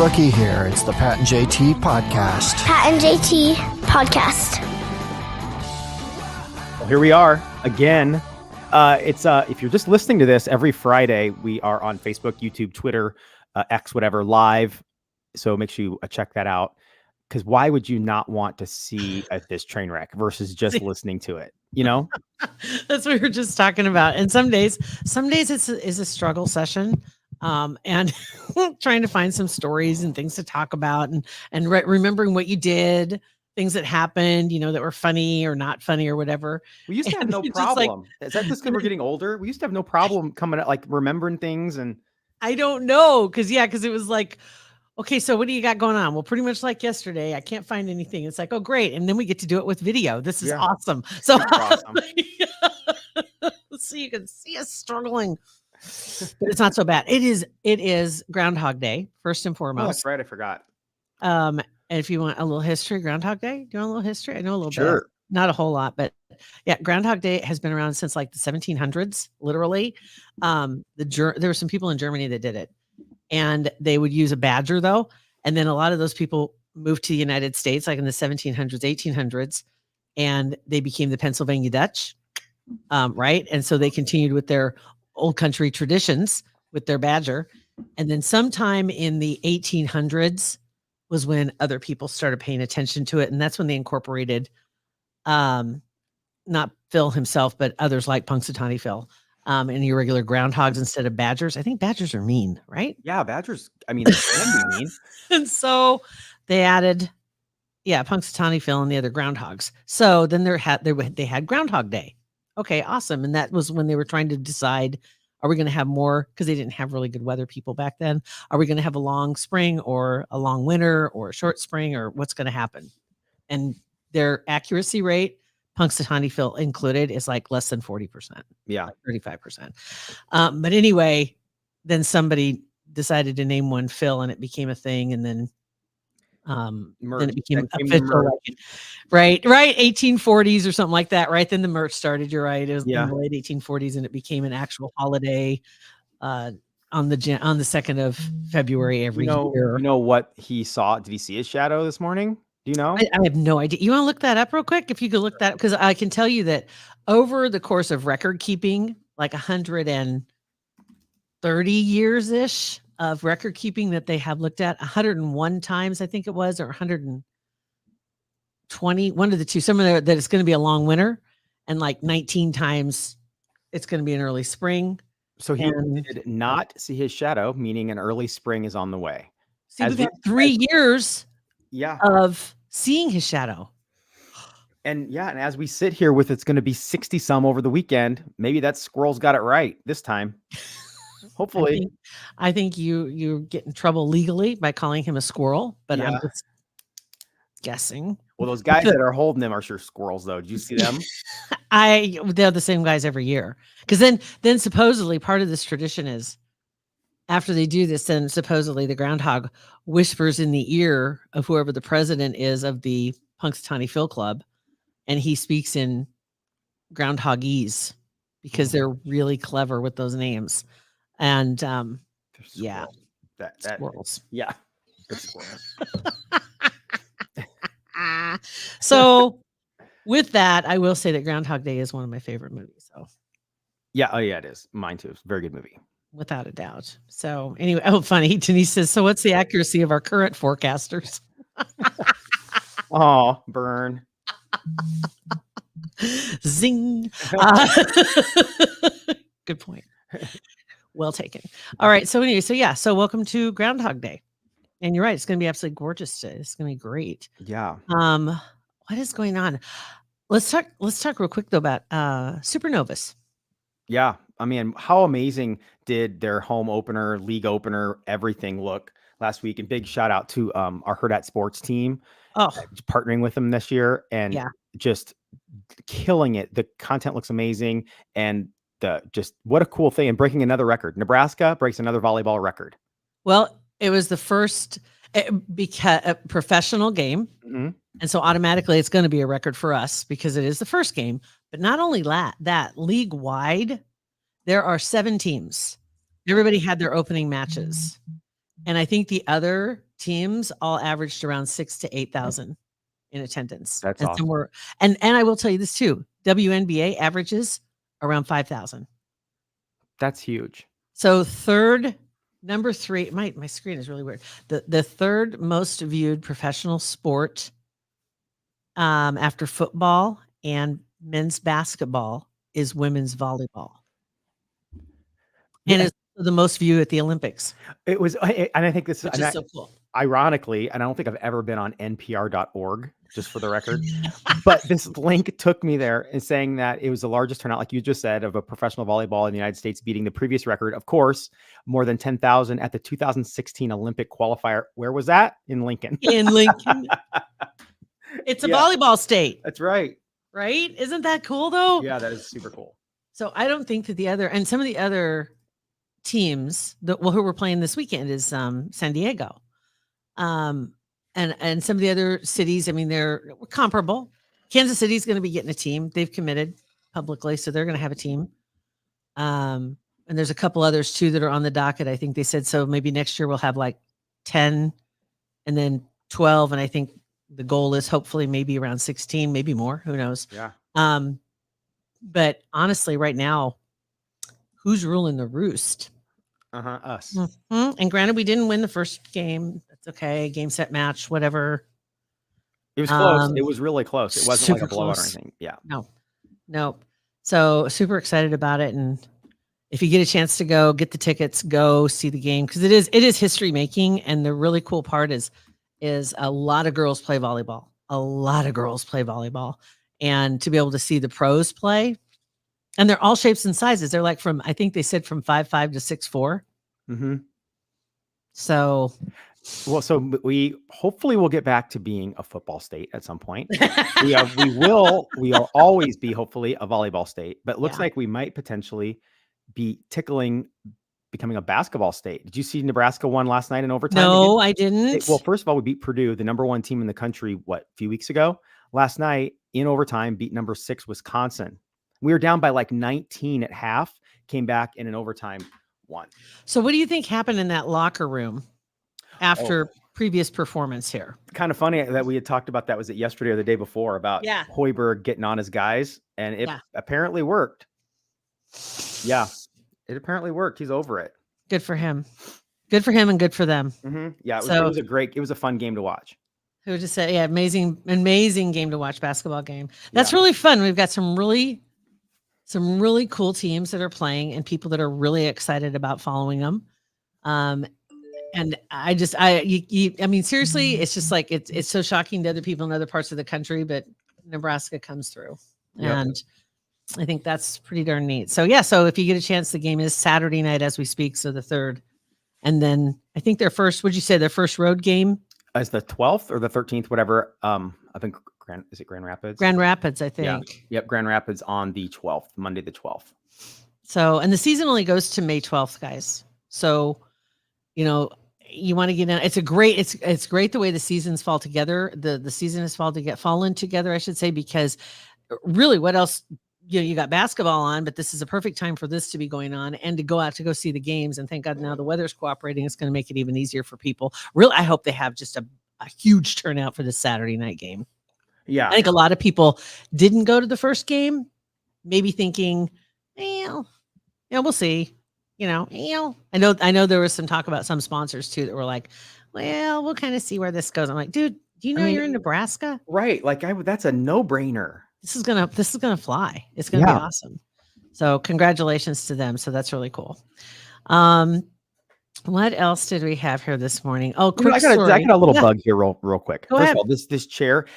Rookie here. It's the Pat and JT podcast. Pat and JT podcast. Well, here we are again. It's if you're just listening to this every Friday, we are on Facebook, YouTube, Twitter, X, whatever, live. So make sure you check that out. Because why would you not want to see this train wreck versus just listening to it? You know, that's what we were just talking about. And some days it's a struggle session, and trying to find some stories and things to talk about, and remembering what you did, things that happened, that were funny or not funny or whatever. We used to have no problem. Is that just because we're getting older? We used to have no problem coming at remembering things, and I don't know because it was like, okay, so what do you got going on? Well, pretty much like yesterday, I can't find anything. It's like, oh, great. And then we get to do it with video. This is awesome. So, awesome. So you can see us struggling, but it's not so bad. It is Groundhog Day, first and foremost. Oh, that's right. I forgot. And if you want a little history, Groundhog Day, do you want a little history? I know a little bit. Not a whole lot, but yeah, Groundhog Day has been around since like the 1700s, literally. There were some people in Germany that did it. And they would use a badger, though. And then a lot of those people moved to the United States, like in the 1700s, 1800s, and they became the Pennsylvania Dutch, right? And so they continued with their old country traditions with their badger. And then sometime in the 1800s was when other people started paying attention to it. And that's when they incorporated, not Phil himself, but others like Punxsutawney Phil. And irregular groundhogs instead of badgers. I think badgers are mean, right? Yeah, badgers. I mean, they can be mean. And so they added, Punxsutawney Phil and the other groundhogs. So then they had Groundhog Day. Okay, awesome. And that was when they were trying to decide, are we going to have more? Because they didn't have really good weather people back then. Are we going to have a long spring or a long winter or a short spring, or what's going to happen? And their accuracy rate, Punxsutawney Phil included, is like less than 40%. Yeah. Like 35%. But anyway, then somebody decided to name one Phil and it became a thing. And then it became official. Right. 1840s or something like that. Right. Then the merch started. You're right. It was in the late 1840s and it became an actual holiday on the 2nd of February every year. You know what he saw? Did he see his shadow this morning? Do you know? I have no idea. You want to look that up real quick? If you could look that up, because I can tell you that over the course of record keeping, like 130 years-ish of record keeping that they have looked at, 101 times, I think it was, or 120, one of the two, some of them that it's going to be a long winter, and like 19 times it's going to be an early spring. So he did not see his shadow, meaning an early spring is on the way. See, we've had 3 years of seeing his shadow. And as we sit here with it's going to be 60 some over the weekend, maybe that squirrel's got it right this time. Hopefully. I think you get in trouble legally by calling him a squirrel, but I'm just guessing. Well, those guys that are holding them are sure squirrels, though. Did you see them? They're the same guys every year. Because then supposedly part of this tradition is, after they do this, then supposedly the groundhog whispers in the ear of whoever the president is of the Punxsutawney Phil Club, and he speaks in groundhogese because they're really clever with those names. And squirrels. Yeah, squirrels. So with that, I will say that Groundhog Day is one of my favorite movies. So it is. Mine too. It's a very good movie. Without a doubt. So anyway, funny. Denise says, so what's the accuracy of our current forecasters? Oh, burn. Zing. Good point. Well taken. All right. So anyway, so welcome to Groundhog Day. And you're right. It's going to be absolutely gorgeous today. It's going to be great. Yeah. What is going on? Let's talk real quick though about supernovas. Yeah. I mean, how amazing did their home opener, league opener, everything look last week? And big shout out to our Herd at Sports team, partnering with them this year and just killing it. The content looks amazing, and what a cool thing, and breaking another record. Nebraska breaks another volleyball record. Well, it was the first professional game, and so automatically it's going to be a record for us because it is the first game. But not only that league wide, there are 7 teams. Everybody had their opening matches. And I think the other teams all averaged around 6,000 to 8,000 in attendance. That's and awesome. And I will tell you this too. WNBA averages around 5,000. That's huge. So number 3, my screen is really weird. The third most viewed professional sport after football and men's basketball is women's volleyball. And it's the most viewed at the Olympics. It was, and I think this is so cool. Ironically, and I don't think I've ever been on npr.org, just for the record, but this link took me there and saying that it was the largest turnout, like you just said, of a professional volleyball in the United States, beating the previous record, of course, more than 10,000 at the 2016 Olympic qualifier. Where was that? In Lincoln. In Lincoln. It's a volleyball state. That's right. Right? Isn't that cool, though? Yeah, that is super cool. So I don't think that some of the other teams who were playing this weekend is San Diego. And some of the other cities, I mean, they're comparable. Kansas City is going to be getting a team. They've committed publicly, so they're going to have a team. And there's a couple others too that are on the docket. I think they said so. Maybe next year we'll have like 10 and then 12. And I think the goal is hopefully maybe around 16, maybe more. Who knows? Yeah. But honestly, right now, who's ruling the roost? Us. Mm-hmm. And granted, we didn't win the first game. That's okay. Game, set, match, whatever. It was close. It was really close. It wasn't like a blowout or anything. Yeah. No. So super excited about it. And if you get a chance to go get the tickets, go see the game, because it is history making. And the really cool part is a lot of girls play volleyball. And to be able to see the pros play, and they're all shapes and sizes. They're like I think they said from 5'5" to 6'4". Mm-hmm. So we hopefully will get back to being a football state at some point. We'll always be hopefully a volleyball state, but it looks like we might potentially be tickling becoming a basketball state. Did you see Nebraska won last night in overtime? No, I didn't. Well, first of all, we beat Purdue, the number 1 team in the country, a few weeks ago. Last night in overtime, beat number 6 Wisconsin. We were down by like 19 at half, came back in an overtime, won. So what do you think happened in that locker room after previous performance here? Kind of funny that we had talked about that. Was it yesterday or the day before about Hoiberg getting on his guys? And it apparently worked. Yeah, it apparently worked. He's over it. Good for him. Good for him and good for them. Mm-hmm. Yeah, it was a fun game to watch. Who would just say, amazing game to watch, basketball game. That's really fun. We've got some really cool teams that are playing and people that are really excited about following them. And I mean, seriously, it's just like, it's so shocking to other people in other parts of the country, but Nebraska comes through. And I think that's pretty darn neat. So so if you get a chance, the game is Saturday night as we speak. So the 3rd, and then I think their first road game is the 12th or the 13th, whatever. I think is it Grand Rapids? Grand Rapids, I think. Yeah. Yep. Grand Rapids on the 12th, Monday, the 12th. So, and the season only goes to May 12th, guys. So, you want to get in. It's great the way the seasons fall together. The season has fallen together, I should say, because really what else, you got basketball on, but this is a perfect time for this to be going on and to go out to go see the games. And thank God now the weather's cooperating. It's going to make it even easier for people. Really, I hope they have just a huge turnout for this Saturday night game. Yeah. I think a lot of people didn't go to the first game, maybe thinking, we'll see. I know there was some talk about some sponsors too that were like, well, we'll kind of see where this goes. I'm like, dude, do you know you're in Nebraska? Right. Like that's a no-brainer. This is gonna fly. It's gonna be awesome. So congratulations to them. So that's really cool. What else did we have here this morning? Oh, quick I got a little bug here real quick. Go First ahead. of all, this chair,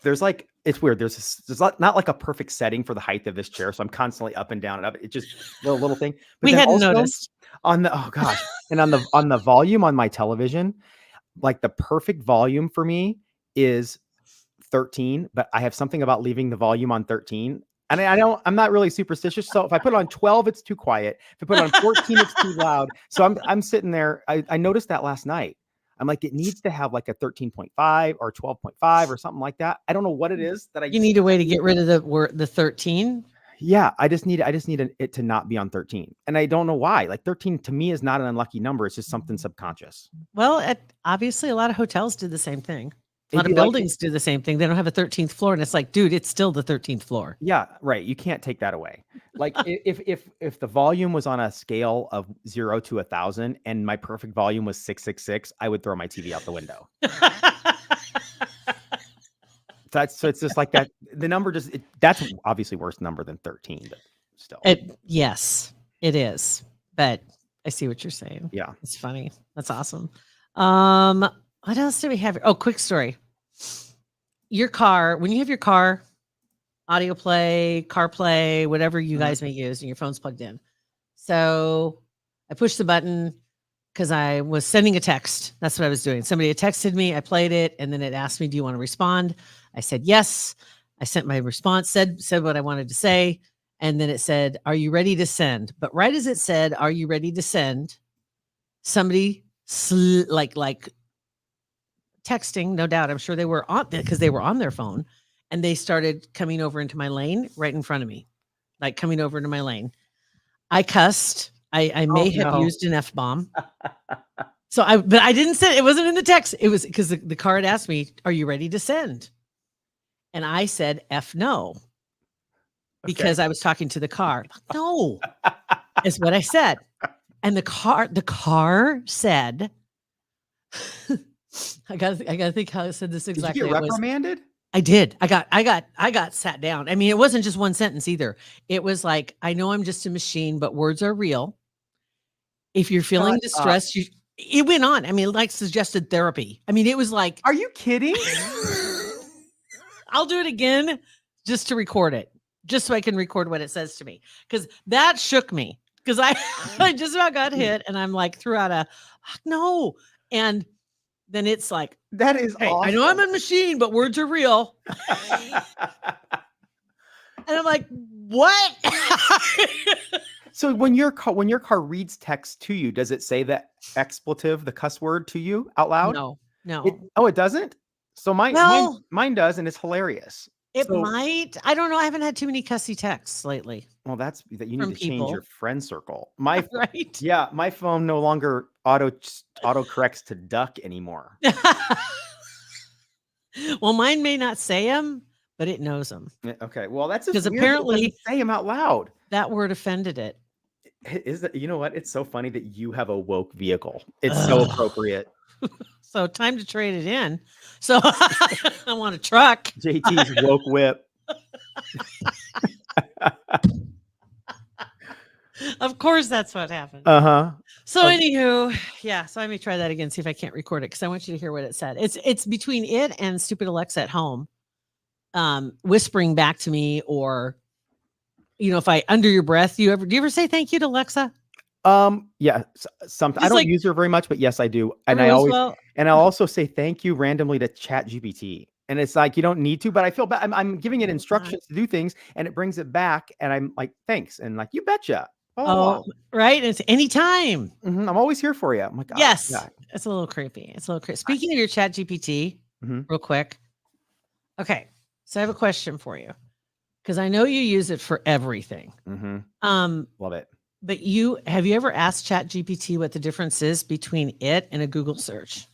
there's like, it's weird. There's not like a perfect setting for the height of this chair. So I'm constantly up and down and up. It's just a little thing. But we hadn't noticed on the, and on the volume on my television, like the perfect volume for me is 13, but I have something about leaving the volume on 13. And I'm not really superstitious. So if I put it on 12, it's too quiet. If I put it on 14, it's too loud. So I'm sitting there. I noticed that last night. I'm like, it needs to have like a 13.5 or 12.5 or something like that. I don't know what it is that you need a way to get rid of the 13. Yeah, I just need it to not be on 13. And I don't know why. Like 13 to me is not an unlucky number. It's just something subconscious. Well, obviously a lot of hotels do the same thing. A lot It'd of be like- buildings do the same thing. They don't have a 13th floor, and it's like, dude, it's still the 13th floor. Yeah, right. You can't take that away. Like if the volume was on a scale of 0 to 1,000 and my perfect volume was 666, I would throw my TV out the window. So it's just like that. The number that's obviously worse number than 13, but still. Yes, it is. But I see what you're saying. Yeah. It's funny. That's awesome. What else do we have? Oh, quick story. Your car, when you have your car, audio play, CarPlay, whatever you guys may use, and your phone's plugged in. So I pushed the button because I was sending a text. That's what I was doing. Somebody had texted me. I played it, and then it asked me, "Do you want to respond?" I said yes. I sent my response, said what I wanted to say, and then it said, "Are you ready to send?" But right as it said, "Are you ready to send?" somebody like texting, no doubt. I'm sure they were on because they were on their phone, and they started coming over into my lane right in front of me, like coming over into my lane. I cussed. I may have used an F-bomb. But I didn't send it. It wasn't in the text. It was because the car had asked me, "Are you ready to send?" And I said, F no, because I was talking to the car. No, is what I said. And the car said, I gotta think how I said this exactly. Did you get reprimanded? I did. I got sat down. I mean, it wasn't just one sentence either. It was like, "I know I'm just a machine, but words are real. If you're feeling distressed, it went on. I mean, like suggested therapy. I mean, it was like, are you kidding? I'll do it again just to record it, just so I can record what it says to me. Because that shook me. Because I just about got hit, and I'm like, threw out a no. And then it's like, that is hey, awesome. I know I'm a machine, but words are real. And I'm like, what? So when your car reads text to you, does it say that expletive, the cuss word, to you out loud? No. It doesn't? So mine does, and it's hilarious. It might. I don't know. I haven't had too many cussy texts lately. Well, that's that you From need to change people. your friend circle. My Right? Yeah, my phone no longer auto corrects to duck anymore. Well, mine may not say them, but it knows them. Okay, well that's because weird apparently that it doesn't say them out loud. That word offended it. Is that, you know what? It's so funny that you have a woke vehicle. It's so appropriate. So time to trade it in. So I want a truck. JT's woke whip. Of course, that's what happened. So anywho, yeah. So I may try that again. See if I can't record it because I want you to hear what it said. It's between it and stupid Alexa at home, whispering back to me, or if I under your breath. Do you ever say thank you to Alexa? Yeah. Sometimes I don't use her very much, but yes, I do. And I'll also say thank you randomly to ChatGPT. And it's like, you don't need to, but I feel bad. I'm giving it instructions to do things, and it brings it back, and I'm like, thanks, and like, you betcha. Right. It's anytime. I'm always here for you. I'm like, yes. It's a little creepy. Speaking of your ChatGPT, real quick. Okay, so I have a question for you because I know you use it for everything. Love it. But have you ever asked ChatGPT what the difference is between it and a Google search?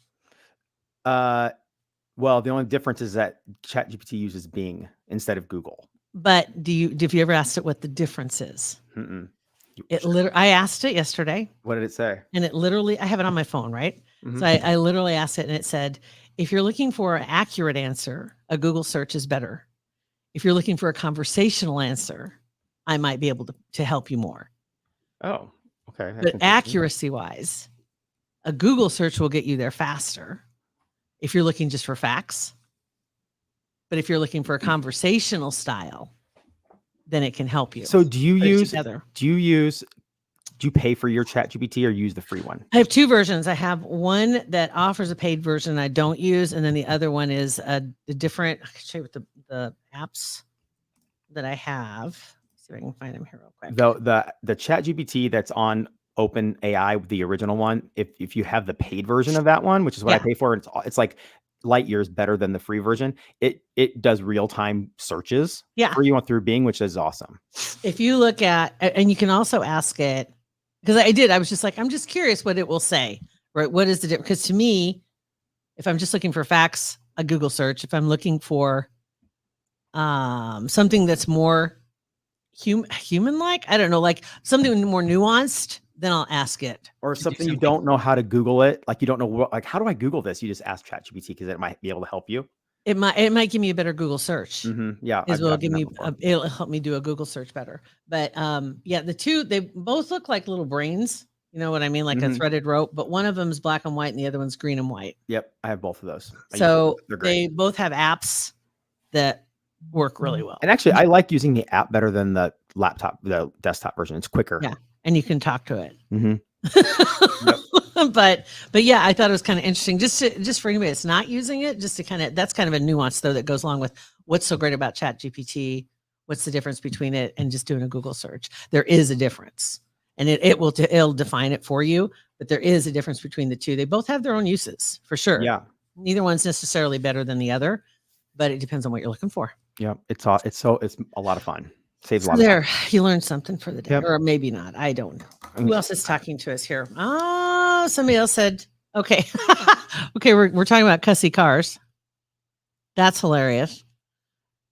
Well, the only difference is that ChatGPT uses Bing instead of Google. But have you ever asked it what the difference is? I asked it yesterday. What did it say? And it literally, I have it on my phone, right? So I literally asked it, and it said, if you're looking for an accurate answer, a Google search is better. If you're looking for a conversational answer, I might be able to help you more. Oh, okay. But accuracy wise, a Google search will get you there faster if you're looking just for facts. But if you're looking for a conversational style, then it can help you. So do you pay for your ChatGPT or use the free one? I have two versions. I have one that offers a paid version I don't use, and then the other one is a different. I can show you what the apps that I have. Let's see if I can find them here real quick. The ChatGPT that's on OpenAI, the original one, if you have the paid version of that one, which is what I pay for, it's like light years better than the free version. It does real-time searches for you through Bing, which is awesome. If you look at, and you can also ask it, because I was just like, I'm just curious what it will say, right? What is the difference? Because to me, if I'm just looking for facts, a Google search. If I'm looking for something that's more human-like, I don't know, like something more nuanced, then I'll ask it. Or something you don't know how to Google it. Like you don't know what, like, how do I Google this? You just ask ChatGPT because it might be able to help you. It might give me a better Google search. Yeah. It'll help me do a Google search better. But the two, they both look like little brains. You know what I mean? Like a threaded rope, but one of them is black and white and the other one's green and white. Yep. I have both of those. So they both have apps that work really well. And actually, I like using the app better than the desktop version. It's quicker. Yeah. And you can talk to it. Yep. But yeah, I thought it was kind of interesting just for anybody that's not using it, just to that's kind of a nuance though that goes along with what's so great about ChatGPT. What's the difference between it and just doing a Google search? There is a difference, and it'll define it for you. But there is a difference between the two. They both have their own uses for sure. Yeah. Neither one's necessarily better than the other, but it depends on what you're looking for. Yeah. It's a lot of fun. Saves a lot of time. You learned something for the day, or maybe not. I don't know. Who else is talking to us here? Oh, somebody else said, okay. Okay, we're talking about cussy cars. That's hilarious.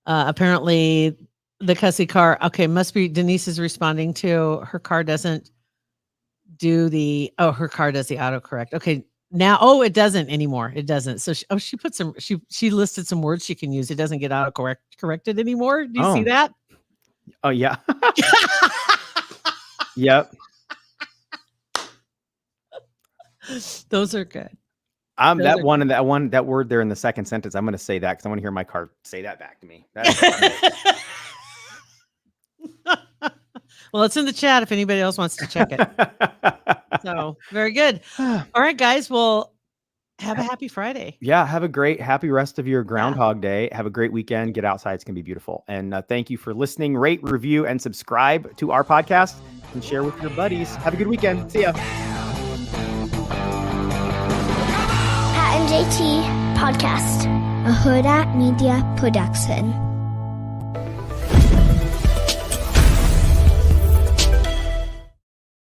Apparently the cussy car, okay, must be Denise is responding to her car doesn't do her car does the autocorrect. Okay, now, it doesn't anymore. It doesn't. So she put she listed some words she can use. It doesn't get corrected anymore. Do you see that? Oh yeah. Yep. Those are good. That word there in the second sentence, I'm going to say that because I want to hear my car say that back to me. Well, it's in the chat if anybody else wants to check it. So very good. All right, guys. Well, have a happy Friday. Yeah. Have a happy rest of your Groundhog Day. Have a great weekend. Get outside. It's going to be beautiful. And thank you for listening. Rate, review, and subscribe to our podcast and share with your buddies. Have a good weekend. See ya. Pat and JT Podcast, a Huda Media Production.